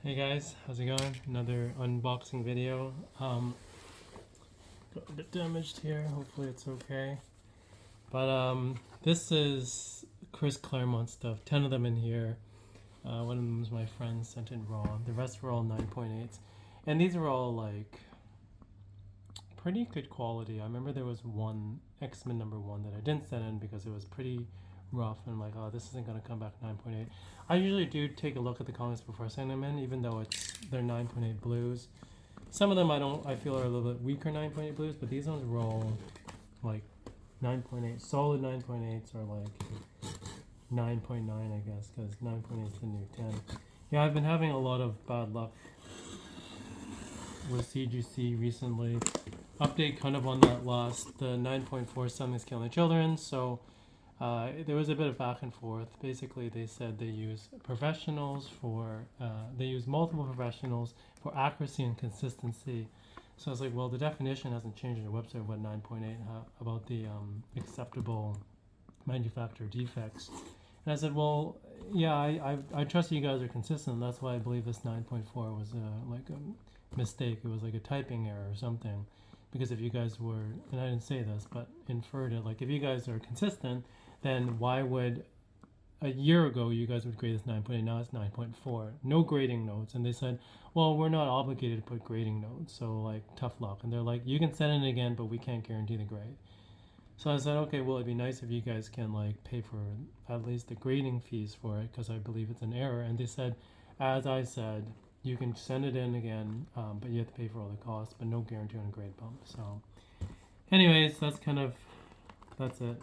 Hey guys, how's it going? Another unboxing video. Got a bit damaged here. Hopefully it's okay. But this is Chris Claremont stuff. 10 of them in here. One of them was my friend sent in raw. The rest were all 9.8s, and these are all like pretty good quality. I remember there was one Xmen #1 that I didn't send in because it was pretty rough, and I'm like, oh, this isn't gonna come back 9.8. I usually do take a look at the comics before sending them in, even though they're 9.8 blues. Some of them I feel are a little bit weaker 9.8 blues, but these ones were all like 9.8, solid 9.8s, or like 9.9, I guess, because 9.8 is the new 10. Yeah, I've been having a lot of bad luck with CGC recently. Update kind of on that last, the 9.4 Something's Killing Children, so there was a bit of back and forth. Basically, they said they use professionals they use multiple professionals for accuracy and consistency. So I was like, well, the definition hasn't changed on your website, what 9.8, about the acceptable manufacturer defects. And I said, well, yeah, I trust you guys are consistent. That's why I believe this 9.4 was like a mistake. It was like a typing error or something. Because if you guys were, and I didn't say this, but inferred it, like if you guys are consistent, then why would a year ago you guys would grade this 9.8, now it's 9.4, no grading notes. And they said, well, we're not obligated to put grading notes, so like tough luck. And they're like, you can send it again, but we can't guarantee the grade. So I said, okay, well, it'd be nice if you guys can like pay for at least the grading fees for it, because I believe it's an error. And they said, as I said, you can send it in again, but you have to pay for all the costs, but no guarantee on a grade bump. So anyways, that's it.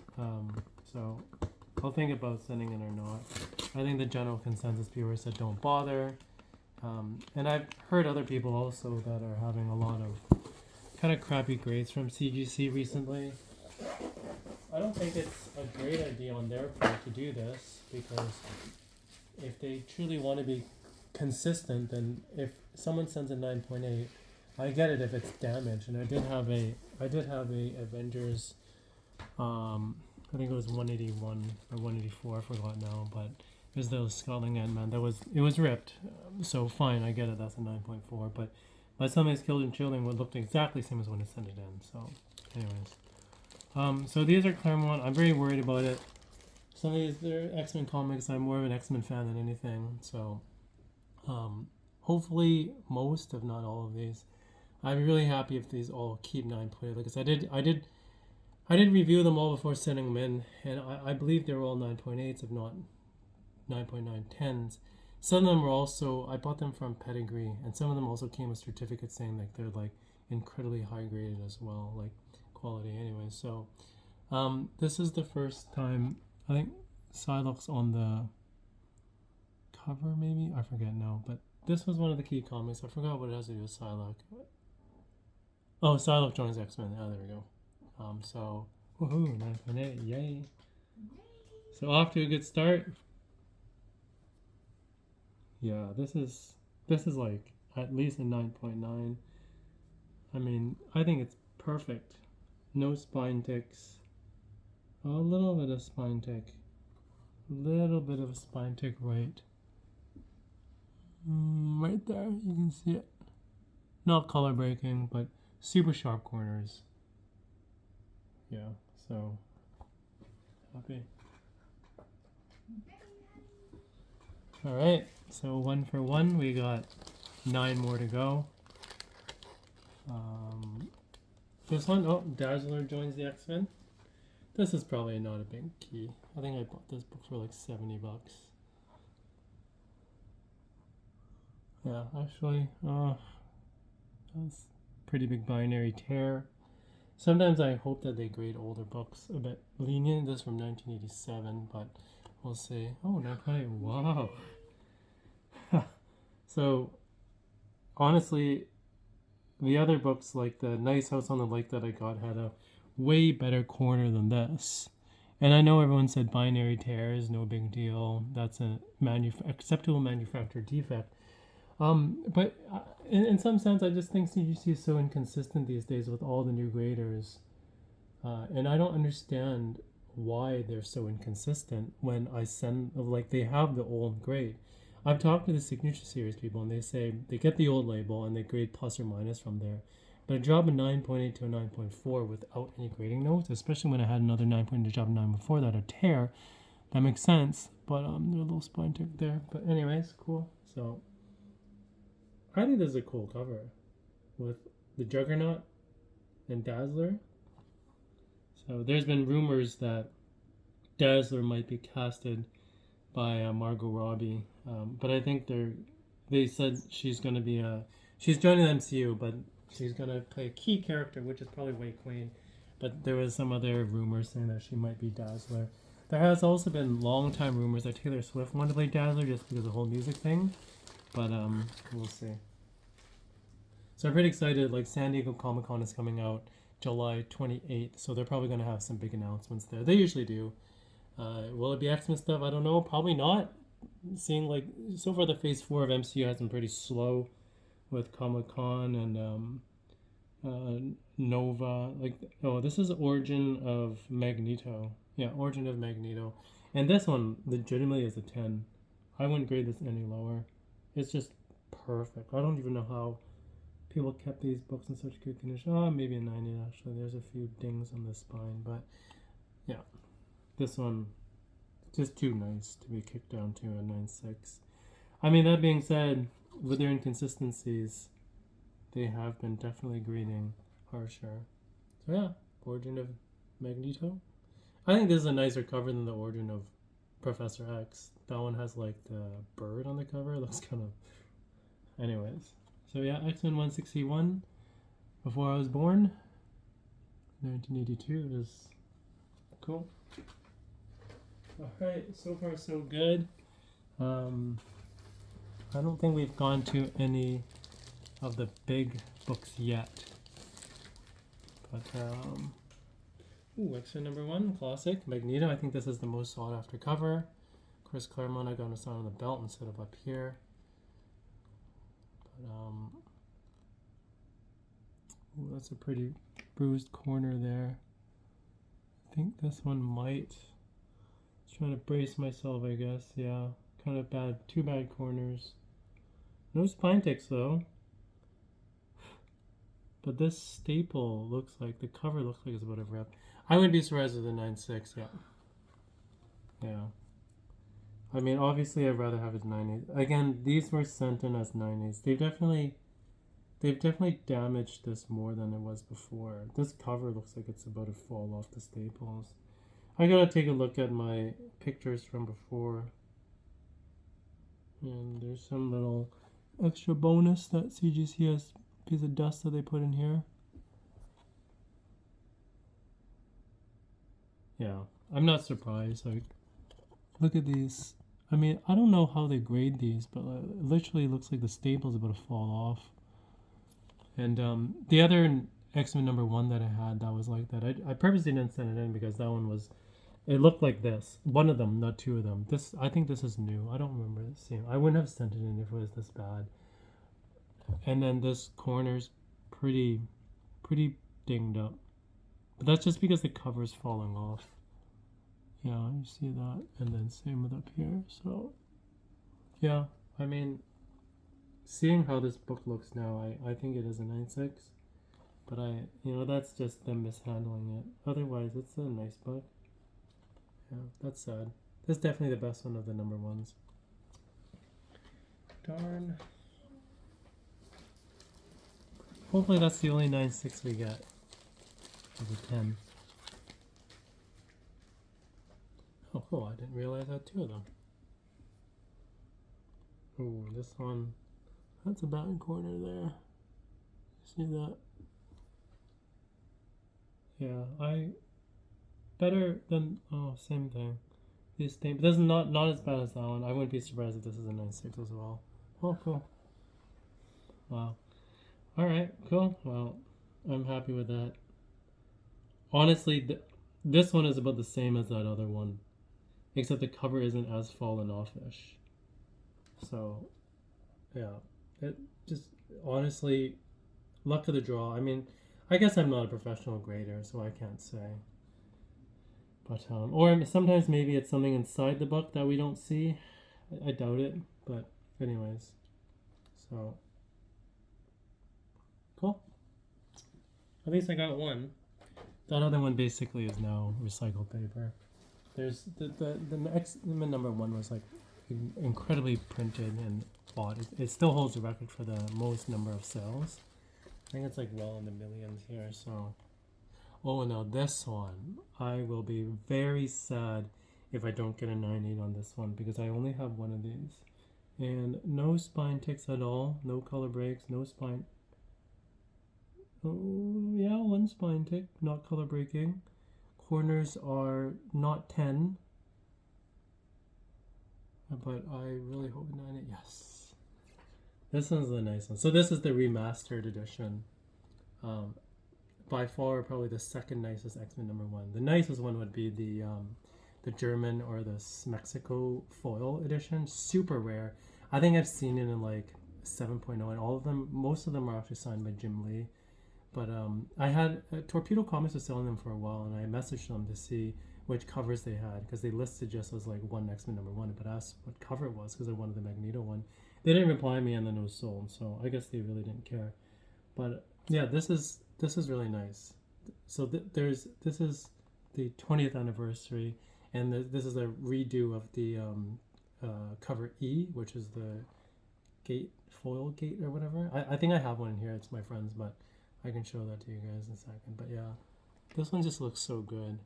So I'll think about sending it or not. I think the general consensus viewer said don't bother. And I've heard other people also that are having a lot of kind of crappy grades from CGC recently. I don't think it's a great idea on their part to do this, because if they truly want to be consistent, then if someone sends a 9.8, I get it if it's damaged. And I did have a Avengers, I think it was 181 or 184, I forgot now, but it was the Scotland Ant-Man. It was ripped, so fine, I get it, that's a 9.4, but by Something's Killed in Children would looked exactly the same as when I sent it in. So anyways, so these are Claremont. I'm very worried about it. Some of these, they're X-Men comics. I'm more of an X-Men fan than anything, so hopefully most, if not all of these. I'd be really happy if these all keep 9.8, because I did review them all before sending them in, and I believe they were all 9.8s, if not 9.910s. Some of them were also, I bought them from Pedigree, and some of them also came with certificates saying like they're like incredibly high graded as well, like quality anyway. So this is the first time, I think Psylocke's on the cover, maybe? I forget now, but this was one of the key comics. I forgot what it has to do with Psylocke. Oh, Psylocke joins X-Men. Oh, there we go. So, woohoo, 9.8, yay. So off to a good start. Yeah, this is like at least a 9.9. I mean, I think it's perfect. No spine ticks. A little bit of spine tick. Little bit of a spine tick right there, you can see it. Not color breaking, but super sharp corners. Yeah, so happy. All right, so 1 for 1. We got 9 more to go. This one, oh, Dazzler joins the X-Men. This is probably not a big key. I think I bought this book for like $70. Yeah, actually, that's pretty big binary tear. Sometimes I hope that they grade older books a bit lenient. This is from 1987, but we'll see. Oh, 9.8, wow. So, honestly, the other books, like the Nice House on the Lake that I got, had a way better corner than this. And I know everyone said binary tear is no big deal. That's a acceptable manufacturer defect. But in some sense, I just think CGC is so inconsistent these days with all the new graders. And I don't understand why they're so inconsistent when I send, like, they have the old grade. I've talked to the Signature Series people, and they say they get the old label and they grade plus or minus from there. But a drop a 9.8 to a 9.4 without any grading notes, especially when I had another 9.8 to drop a 9.4 that a tear, that makes sense. But there's a little spine tick there. But anyways, cool. So I think this is a cool cover with the Juggernaut and Dazzler. So there's been rumors that Dazzler might be casted by Margot Robbie, but I think they said she's going to be she's joining the MCU, but she's going to play a key character, which is probably Wei Queen. But there was some other rumors saying that she might be Dazzler. There has also been long-time rumors that Taylor Swift wanted to play Dazzler just because of the whole music thing, but we'll see. So I'm pretty excited. Like, San Diego Comic-Con is coming out July 28th, so they're probably going to have some big announcements there. They usually do. Will it be X-Men stuff? I don't know. Probably not. Seeing, like, so far the Phase 4 of MCU has been pretty slow with Comic-Con and Nova. Like, oh, this is Origin of Magneto. Yeah, Origin of Magneto. And this one legitimately is a 10. I wouldn't grade this any lower. It's just perfect. I don't even know how people kept these books in such good condition. Oh, maybe a 90 actually. There's a few dings on the spine, but yeah. This one, just too nice to be kicked down to a 9.6. I mean, that being said, with their inconsistencies, they have been definitely grading harsher. So yeah, Origin of Magneto. I think this is a nicer cover than the Origin of Professor X. That one has like the bird on the cover. It looks kind of... Anyways. So yeah, X-Men 161, before I was born. 1982 is cool. Alright, so far so good. I don't think we've gone to any of the big books yet. But, X-Men #1, classic, Magneto. I think this is the most sought after cover. Chris Claremont, I got a sign on the belt instead of up here. But, that's a pretty bruised corner there. I think this one might... Trying to brace myself, I guess. Yeah, kind of bad. Two bad corners. No spine ticks though. But this staple looks like, the cover looks like it's about to rip. I wouldn't be surprised with a 9.6. Yeah. Yeah. I mean, obviously, I'd rather have it 9.8. Again, these were sent in as 9.8s. They've definitely damaged this more than it was before. This cover looks like it's about to fall off the staples. I gotta take a look at my pictures from before. And there's some little extra bonus that CGC has a piece of dust that they put in here. Yeah, I'm not surprised. Like, look at these. I mean, I don't know how they grade these, but it literally looks like the staple's about to fall off. And the other X-Men #1 that I had that was like that, I purposely didn't send it in because that one was... It looked like this. One of them, not two of them. This, I think this is new. I don't remember seeing. I wouldn't have sent it in if it was this bad. And then this corner's pretty dinged up. But that's just because the cover's falling off. Yeah, you see that. And then same with up here. So, yeah. I mean, seeing how this book looks now, I think it is a 9.6. But that's just them mishandling it. Otherwise, it's a nice book. Yeah, that's sad. This is definitely the best one of the #1s. Darn. Hopefully that's the only 9.6 we get. Of the 10. Oh, cool. I didn't realize I had two of them. Oh, this one. That's a bad corner there. See that? Yeah, better than... Oh, same thing. This thing. But this is not as bad as that one. I wouldn't be surprised if this is a 9.6 as well. Oh, cool. Wow. Alright, cool. Well, I'm happy with that. Honestly, this one is about the same as that other one. Except the cover isn't as fallen off-ish. So, yeah. It just, honestly, luck of the draw. I mean, I guess I'm not a professional grader, so I can't say. But, or sometimes maybe it's something inside the book that we don't see. I doubt it, but Anyways, so cool. At least I got one. That other one basically is now recycled paper. There's the Xmen number 1 was like incredibly printed and bought. It still holds the record for the most number of sales. I think it's like well in the millions here. So, oh, now this one, I will be very sad if I don't get a 9.8 on this one because I only have one of these, and no spine ticks at all, no color breaks, no spine. Oh yeah, one spine tick, not color breaking. Corners are not 10, but I really hope 9.8. Yes, this one's the nice one. So this is the remastered edition. By far, probably the second nicest Xmen number 1. The nicest one would be the German or the Mexico foil edition. Super rare. I think I've seen it in like 7.0, and all of them, most of them are actually signed by Jim Lee. But I had Torpedo Comics was selling them for a while, and I messaged them to see which covers they had because they listed just as like one Xmen number 1, but asked what cover it was because I wanted the Magneto one. They didn't reply me, and then it was sold, so I guess they really didn't care. But yeah, this is really nice. So this is the 20th anniversary, and this is a redo of the cover E, which is the foil gate or whatever. I think I have one in here. It's my friend's, but I can show that to you guys in a second. But yeah, this one just looks so good.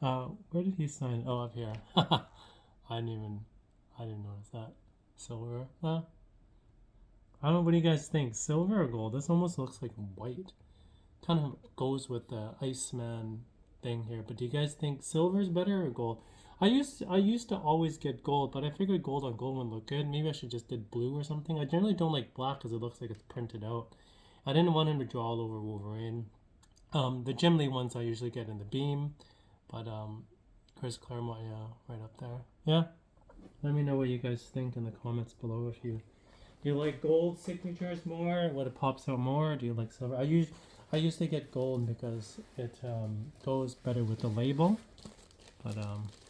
Where did he sign? Oh, up here. I didn't notice that. Silver. I don't know. What do you guys think? Silver or gold? This almost looks like white. Kind of goes with the Iceman thing here. But do you guys think silver is better or gold? I used to always get gold, but I figured gold on gold would look good. Maybe I should just did blue or something. I generally don't like black because it looks like it's printed out. I didn't want him to draw all over Wolverine. The Jim Lee ones I usually get in the beam, but Chris Claremont, yeah, right up there. Yeah, let me know what you guys think in the comments below. If you do you like gold signatures more? What it pops out more? Do you like silver? I used to get gold because it goes better with the label. But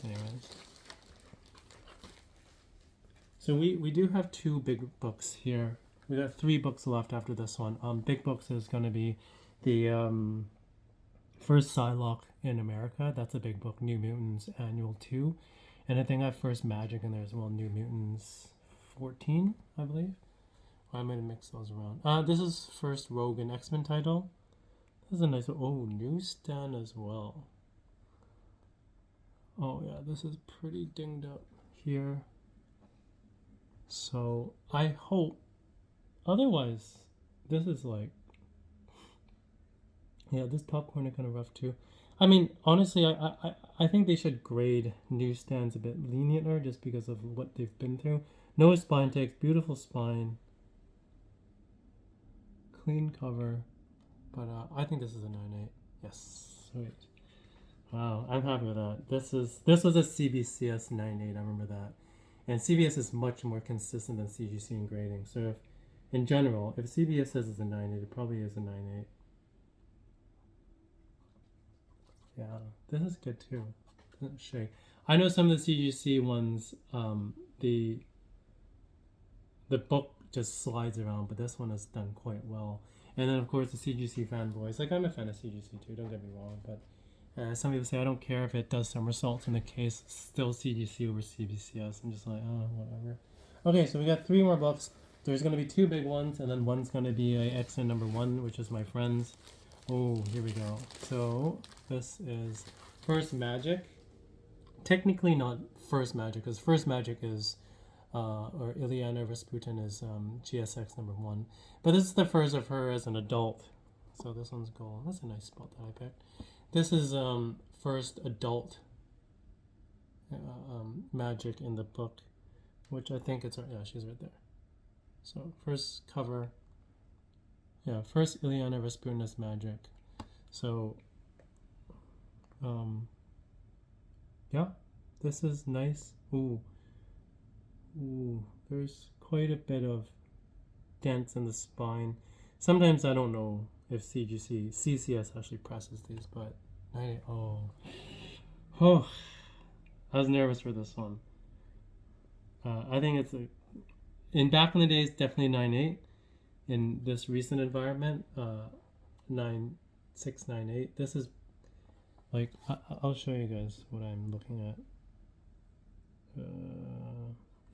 anyways. So we do have 2 big books here. We got 3 books left after this one. Big books is going to be the first Psylocke in America. That's a big book. New Mutants Annual 2. And I think I have First Magic in there as well. New Mutants 14, I believe. I might have mixed those around. This is first Rogue and Xmen title. This is a nice one. Oh, newsstand as well. Oh yeah, this is pretty dinged up here. So I hope. Otherwise, this is like. Yeah, this top corner kind of rough too. I mean, honestly, I think they should grade newsstands a bit lenienter just because of what they've been through. No spine takes, beautiful spine. Clean cover. But I think this is a 9.8. Yes, sweet. Wow, I'm happy with that. This was a CBCS 9.8. I remember that. And CBS is much more consistent than CGC in grading. So if, in general, if CBS says it's a 9.8, it probably is a 9.8. Yeah, this is good too. Doesn't shake. I know some of the CGC ones, the book just slides around, but this one is done quite well. And then of course the CGC fanboys. Like I'm a fan of CGC too. Don't get me wrong, but some people say I don't care if it does somersaults in the case. Still CGC over CBCS. I'm just like, oh, whatever. Okay, so we got 3 more books. There's going to be 2 big ones, and then one's going to be a Xmen number 1, which is my friend's. Oh, here we go. So this is First Magic. Technically not First Magic, because First Magic is, or Ileana Rasputin is GSX number 1. But this is the first of her as an adult. So this one's gold. That's a nice spot that I picked. This is first adult magic in the book, which I think it's, yeah, she's right there. So first cover, yeah, first Ileana Rasputin as magic. So, yeah, this is nice. Ooh, there's quite a bit of dents in the spine. Sometimes I don't know if CCS actually presses these, but I was nervous for this one. I think it's in back in the days definitely 9.8. In this recent environment, 9.6, 9.8. This is like I'll show you guys what I'm looking at.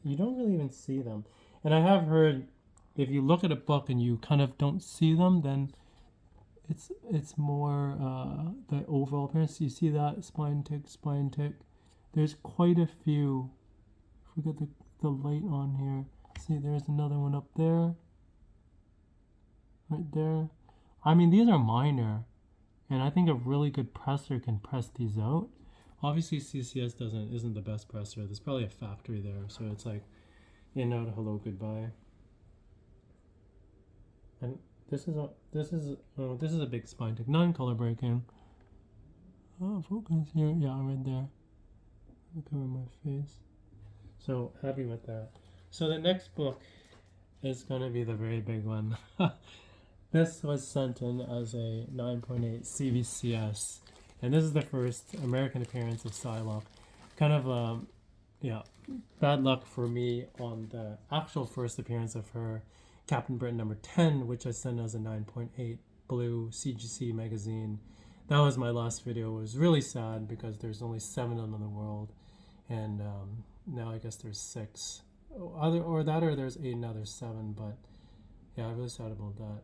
You don't really even see them, and I have heard if you look at a book and you kind of don't see them, then it's more the overall appearance. You see that spine tick. There's quite a few. If we get the light on here, see there's another one up there, right there. I mean these are minor, and I think a really good presser can press these out. Obviously CCS isn't the best presser. There's probably a factory there, so it's like in, out, hello, goodbye. And this is a big spine tick, non-color breaking. Oh, focus here, yeah, right there. I'll cover my face. So happy with that. So the next book is gonna be the very big one. This was sent in as a 9.8 CVCS, and this is the first American appearance of Psylocke. Kind of, bad luck for me on the actual first appearance of her, Captain Britain number 10, which I sent as a 9.8 blue CGC magazine. That was my last video. It was really sad because there's only 7 of them in the world, and now I guess there's 6. Or there's 8, now there's 7, but yeah, I'm really sad about that.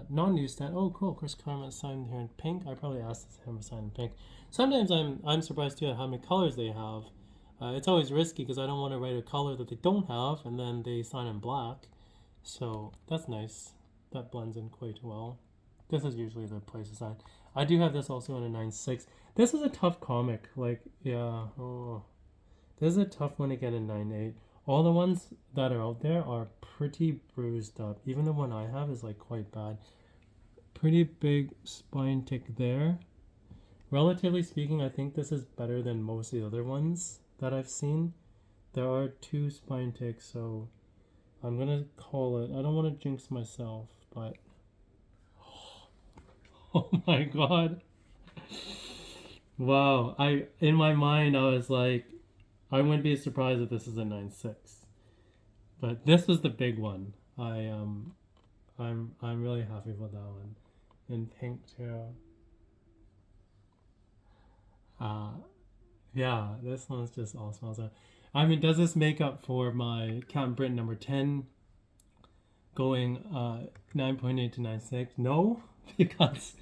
Non-newsstand. Oh, cool. Chris Claremont signed here in pink. I probably asked him to sign in pink. Sometimes I'm surprised too at how many colors they have. It's always risky because I don't want to write a color that they don't have, and then they sign in black. So that's nice. That blends in quite well. This is usually the place to sign. I do have this also in a 9.6. This is a tough comic. Like, yeah. Oh, this is a tough one to get in 9.8. All the ones that are out there are pretty bruised up. Even the one I have is like quite bad. Pretty big spine tick there. Relatively speaking, I think this is better than most of the other ones that I've seen. There are 2 spine ticks, so I'm gonna call it. I don't want to jinx myself, but oh my god. Wow. In my mind I was like, I wouldn't be surprised if this is a 9.6. But this was the big one. I'm really happy with that one. In pink too. Yeah, this one's just awesome. Also, I mean, does this make up for my Captain Britain number 10 going 9.8 to 9.6? No, because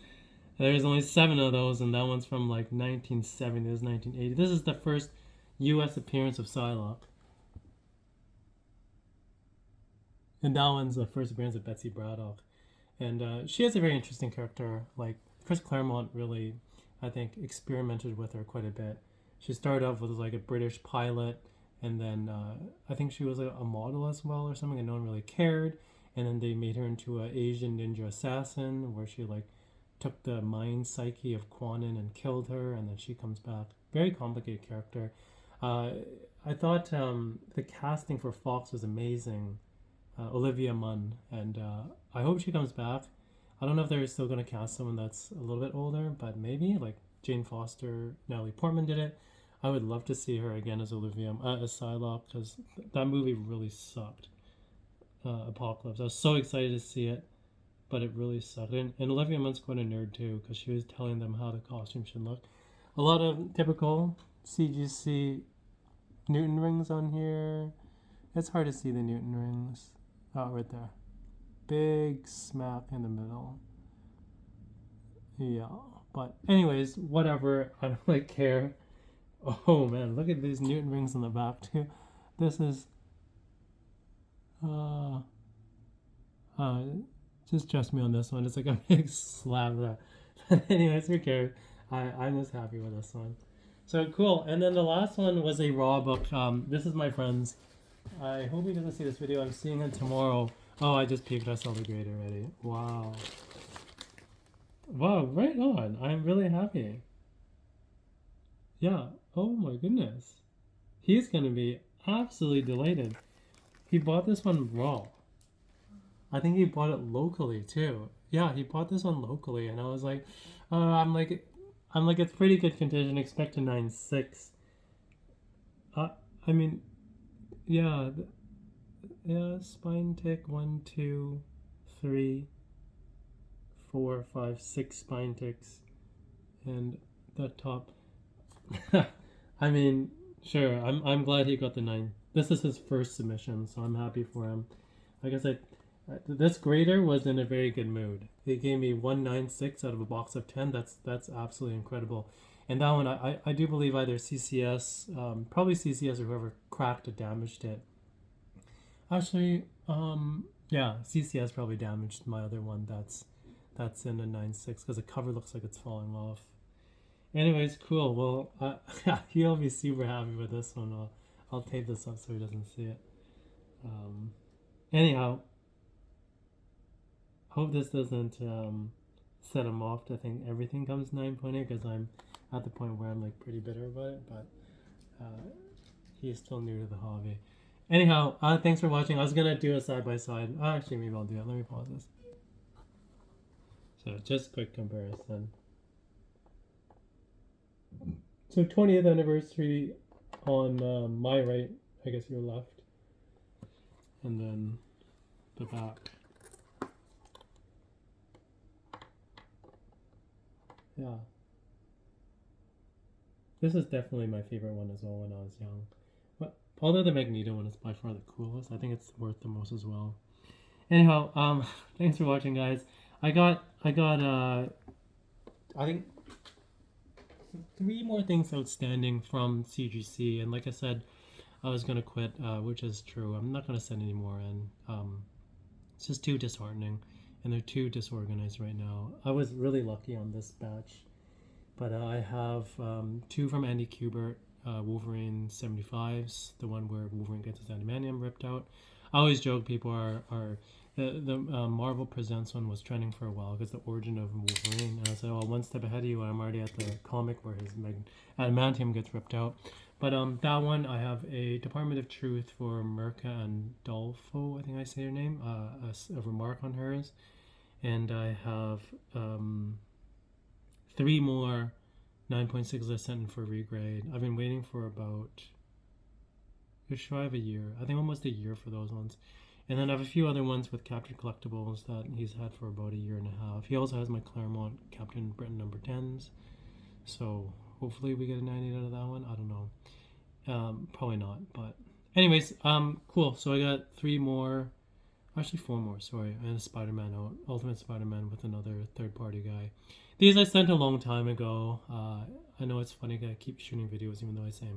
there's only 7 of those, and that one's from like 1970. This is 1980. This is the first U.S. appearance of Psylocke. And that one's the first appearance of Betsy Braddock. And she has a very interesting character. Like, Chris Claremont really, I think, experimented with her quite a bit. She started off with like a British pilot, and then I think she was a model as well or something, and no one really cared. And then they made her into an Asian ninja assassin, where she like took the mind psyche of Quanon and killed her, and then she comes back. Very complicated character. I thought the casting for Fox was amazing. Olivia Munn, and I hope she comes back. I don't know if they're still going to cast someone that's a little bit older, but maybe like Jane Foster, Natalie Portman did it. I would love to see her again as Olivia, as Psylocke, because that movie really sucked. Apocalypse. I was so excited to see it, but it really sucked. And Olivia Munn's quite a nerd too, because she was telling them how the costume should look. A lot of typical CGC Newton rings on here. It's hard to see the Newton rings. Oh, right there. Big smack in the middle. Yeah, but anyways, whatever. I don't really care. Oh man, look at these Newton rings in the back too. This is just trust me on this one. It's like a big slab there. But anyways, who cares? I'm just happy with this one. So cool. And then the last one was a raw book. This is my friend's. I hope he doesn't see this video. I'm seeing it tomorrow. Oh, I just peeked. I saw the grade already. Wow. Wow, right on. I'm really happy. Yeah. Oh my goodness. He's going to be absolutely delighted. He bought this one raw. I think he bought it locally too. Yeah, he bought this one locally, and I was like, I'm like, it's pretty good condition. Expect a 9.6. I mean, yeah, yeah, spine tick, 1, 2, 3, 4, 5, 6 spine ticks, and the top. I mean, sure, I'm glad he got the 9. This is his first submission, so I'm happy for him. Like I said, this grader was in a very good mood. He gave me 196 out of a box of 10. That's absolutely incredible. And that one, I do believe either CCS, probably CCS or whoever cracked it, damaged it. Actually, yeah, CCS probably damaged my other one. That's in a 9.6 because the cover looks like it's falling off. Anyways, cool. Well, he'll be super happy with this one. I'll tape this up so he doesn't see it. Anyhow, hope this doesn't set him off to think everything comes 9.8 because I'm at the point where I'm like pretty bitter about it, but he's still new to the hobby. Anyhow, thanks for watching. I was gonna do a side by side. Actually, maybe I'll do it. Let me pause this. So just quick comparison. So 20th anniversary on my right, I guess your left, and then the back. Yeah. This is definitely my favorite one as well when I was young. But although the Magneto one is by far the coolest, I think it's worth the most as well. Anyhow, thanks for watching, guys. I got I think 3 more things outstanding from CGC, and like I said, I was gonna quit, which is true. I'm not gonna send any more in. It's just too disheartening, and they're too disorganized right now. I was really lucky on this batch, but I have 2 from Andy Kubert, Wolverine 75s, the one where Wolverine gets his adamantium ripped out. I always joke people are the Marvel Presents one was trending for a while because the origin of Wolverine, and I said, oh, one step ahead of you, I'm already at the comic where his adamantium gets ripped out. But that one, I have a Department of Truth for Mirka and Dolfo, I think I say her name, a remark on hers. And I have 3 more 9.6 I sent in for regrade. I've been waiting for about just shy of a year. I think almost a year for those ones. And then I have a few other ones with Captain Collectibles that he's had for about a year and a half. He also has my Claremont Captain Britain number 10s. So hopefully we get a 98 out of that one. I don't know. Probably not. But anyways, cool. So I got 3 more. Actually 4 more, sorry. And a Spider-Man out. Ultimate Spider-Man with another third-party guy. These I sent a long time ago. I know it's funny I keep shooting videos even though I say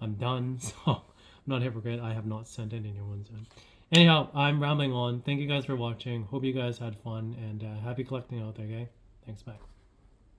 I'm done. So I'm not a hypocrite. I have not sent any new ones in. Anyhow, I'm rambling on. Thank you guys for watching. Hope you guys had fun, and happy collecting out there, okay? Thanks, bye.